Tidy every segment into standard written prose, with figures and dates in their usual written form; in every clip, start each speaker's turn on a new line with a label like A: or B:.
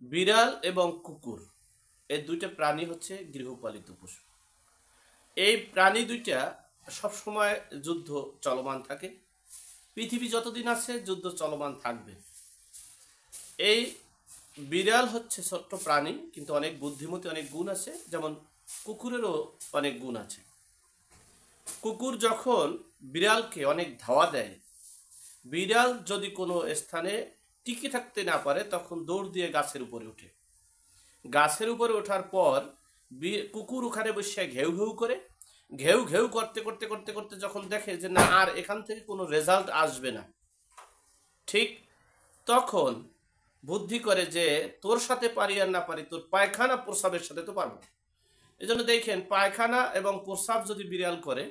A: বিড়াল এবং কুকুর এই দুইটা প্রাণী হচ্ছে গৃহপালিত পশু। এই প্রাণী দুইটা সবসময় যুদ্ধ চলমান থাকে। পৃথিবী যতদিন আছে যুদ্ধ চলমান থাকবে। এই বিড়াল হচ্ছে ছোট্ট প্রাণী, কিন্তু অনেক বুদ্ধিমতী, অনেক গুণ আছে। যেমন কুকুরেরও অনেক গুণ আছে। কুকুর যখন বিড়ালকে অনেক ধাওয়া দেয়, বিড়াল যদি কোনো স্থানে টিকে থাকতে না পারে তখন দৌড় দিয়ে গাছের উপরে ওঠে। গাছের উপরে ওঠার পর কুকুর ওখানে বসে ঘেউ ঘেউ করে, ঘেউ ঘেউ করতে করতে করতে করতে যখন দেখে যে না আর এখান থেকে কোনো রেজাল্ট আসবে না, ঠিক তখন বুদ্ধি করে যে তোর সাথে পারি আর না পারি, তোর পায়খানা প্রস্রাবের সাথে তো পারবো। এই জন্য দেখেন, পায়খানা এবং প্রস্রাব যদি বিড়াল করে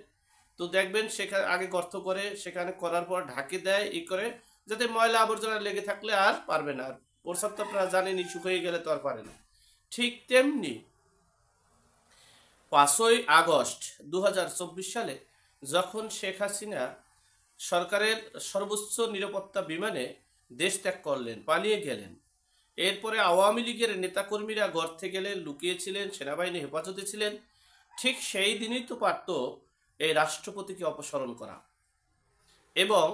A: তো দেখবেন সেখানে আগে গর্ত করে, সেখানে করার পর ঢাকে দেয় ই করে, যাতে ময়লা আবর্জনা লেগে থাকলে আর পারবে না। আর প্রস্রাব তো আপনারা জানেনই, শুকিয়ে গেলে তো আর পারে না। ঠিক তেমনি 5ই আগস্ট 2024 সালে যখন শেখ হাসিনা সরকারের সর্বোচ্চ নিরাপত্তা বিমানে দেশ ত্যাগ করলেন, পালিয়ে গেলেন, এরপরে আওয়ামী লীগের নেতাকর্মীরা গর্তে গেলেন, লুকিয়েছিলেন, সেনাবাহিনী হেফাজতে ছিলেন, ঠিক সেই দিনই তো পারত এই রাষ্ট্রপতিকে অপসারণ করা এবং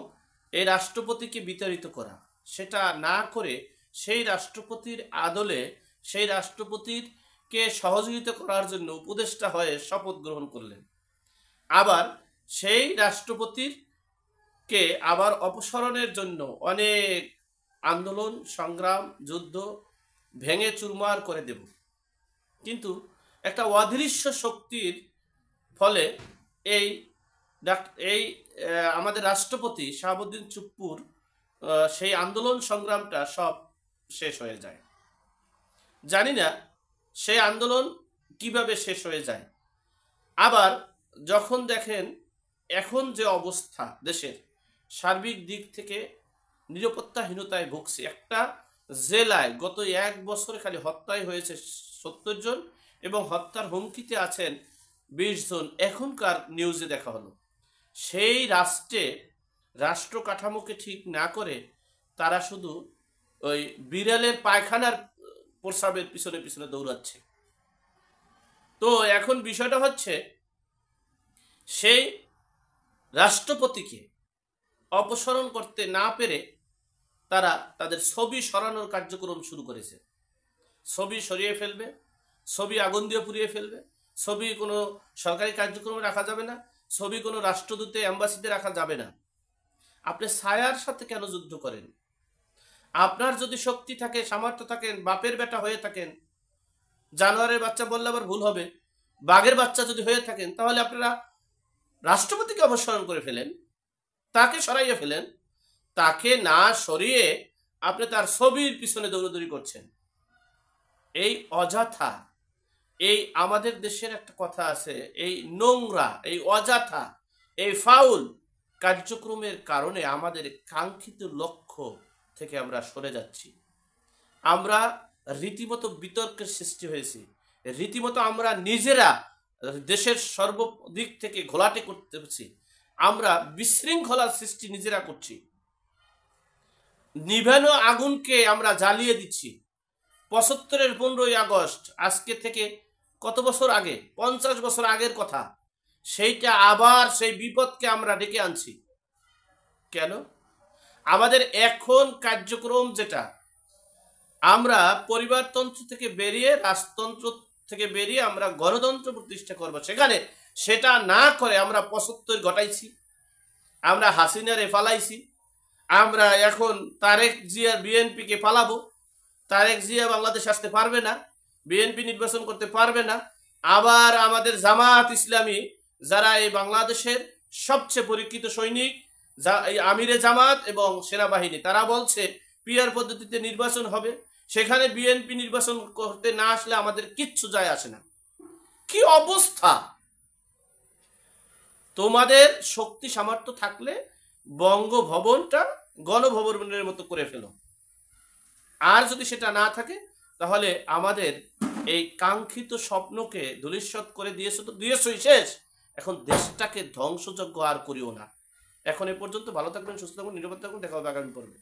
A: এই রাষ্ট্রপতিকে বিতাড়িত করা। সেটা না করে সেই রাষ্ট্রপতির আদলে সেই রাষ্ট্রপতিকে সহযোগিতা করার জন্য উপদেষ্টা হয়ে শপথ গ্রহণ করলেন। আবার সেই রাষ্ট্রপতির কে আবার অপসারণের জন্য অনেক আন্দোলন, সংগ্রাম, যুদ্ধ ভেঙে চুরমার করে দেব। কিন্তু একটা অদৃশ্য শক্তির ফলে এই এই আমাদের রাষ্ট্রপতি শাহাবুদ্দিন চুপ্পুর সেই আন্দোলন সংগ্রামটা সব শেষ হয়ে যায়। জানি না সেই আন্দোলন কিভাবে শেষ হয়ে যায়। আবার যখন দেখেন এখন যে অবস্থা দেশের সার্বিক দিক থেকে নিরাপত্তাহীনতায় ভুগছে, একটা জেলায় গত 1 বছরে খালি হত্যায় হয়েছে 70 জন এবং হত্যার হুমকিতে আছেন 20 জন, এখনকার নিউজে দেখা হলো। সেই রাষ্ট্রে রাষ্ট্র কাঠামোকে ঠিক না করে তারা শুধু ওই বিড়ালের পায়খানার প্রস্রাবের পিছনে পিছনে দৌড়াচ্ছে। তো এখন বিষয়টা হচ্ছে সেই রাষ্ট্রপতিকে অপসারণ করতে না পেরে তারা তাদের ছবি সরানোর কার্যক্রম শুরু করেছে। ছবি সরিয়ে ফেলবে, ছবি আগুন দিয়ে পুড়িয়ে ফেলবে, ছবি কোনো সরকারি কার্যক্রমে রাখা যাবে না, ছবি কোনো রাষ্ট্রদূতে অ্যাম্বাসিতে রাখা যাবে না। আপনি ছায়ার সাথে কেন যুদ্ধ করেন? আপনার যদি শক্তি থাকে, সামর্থ্য থাকেন, বাপের বেটা হয়ে থাকেন, জানোয়ারের বাচ্চা বললে আবার ভুল হবে, বাঘের বাচ্চা যদি হয়ে থাকেন, তাহলে আপনারা রাষ্ট্রপতিকে অপসারণ করে ফেলেন, তাকে সরাইয়ে ফেলেন। তাকে না সরিয়ে আপনি তার ছবির পিছনে দৌড়দৌড়ি করছেন। এই অযথা, এই আমাদের দেশের একটা কথা আছে, এই নোংরা, এই অযথা, এই ফাউল কার্যক্রমের কারণে আমাদের কাঙ্ক্ষিত লক্ষ্য থেকে আমরা সরে যাচ্ছি। আমরা রীতিমতো বিতর্কের সৃষ্টি হয়েছি, রীতিমতো আমরা নিজেরা দেশের সর্বদিক থেকে ঘোলাটে করতেছি, আমরা বিশৃঙ্খলার সৃষ্টি নিজেরা করছি। নিভানো আগুনকে আমরা জ্বালিয়ে দিচ্ছি। 75-এর 15ই আগস্ট আজকে থেকে কত বছর আগে, 50 বছর আগের কথা, সেইটা আবার সেই বিপদকে আমরা ডেকে আনছি কেন? আমাদের এখন কার্যক্রম যেটা, আমরা পরিবারতন্ত্র থেকে বেরিয়ে, রাজতন্ত্র থেকে বেরিয়ে আমরা গণতন্ত্র প্রতিষ্ঠা করব, সেখানে সেটা না করে আমরা 75 ঘটাইছি, আমরা হাসিনারে ফালাইছি, আমরা এখন তারেক জিয়া বিএনপিকে পালাবো। তারেক জিয়া বাংলাদেশ আসতে পারবে না, বিএনপি নির্বাচন করতে পারবে না। আবার আমাদের জামাত ইসলামী, যারা এই বাংলাদেশের সবচেয়ে পরীক্ষিত সৈনিক, এই আমিরে জামাত এবং সেনাবাহিনী, তারা বলছে পিআর পদ্ধতিতে নির্বাচন হবে, সেখানে বিএনপি নির্বাচন করতে না আসলে আমাদের কিচ্ছু যায় আসে না। কি অবস্থা! তোমাদের শক্তি সামর্থ্য থাকলে বঙ্গভবনটা গণভবনের মতো করে ফেলো, আর যদি সেটা না থাকে তাহলে আমাদের এই কাঙ্ক্ষিত স্বপ্নকে ধূলিসাৎ করে দিয়েছো তো দিয়েছই, শেষ। এখন দেশটাকে ধ্বংসযজ্ঞ আর করিও না। এখন এ পর্যন্ত। ভালো থাকবেন, সুস্থ থাকবেন, নিরাপদ থাকবেন। দেখা হবে আগামী পর্বে।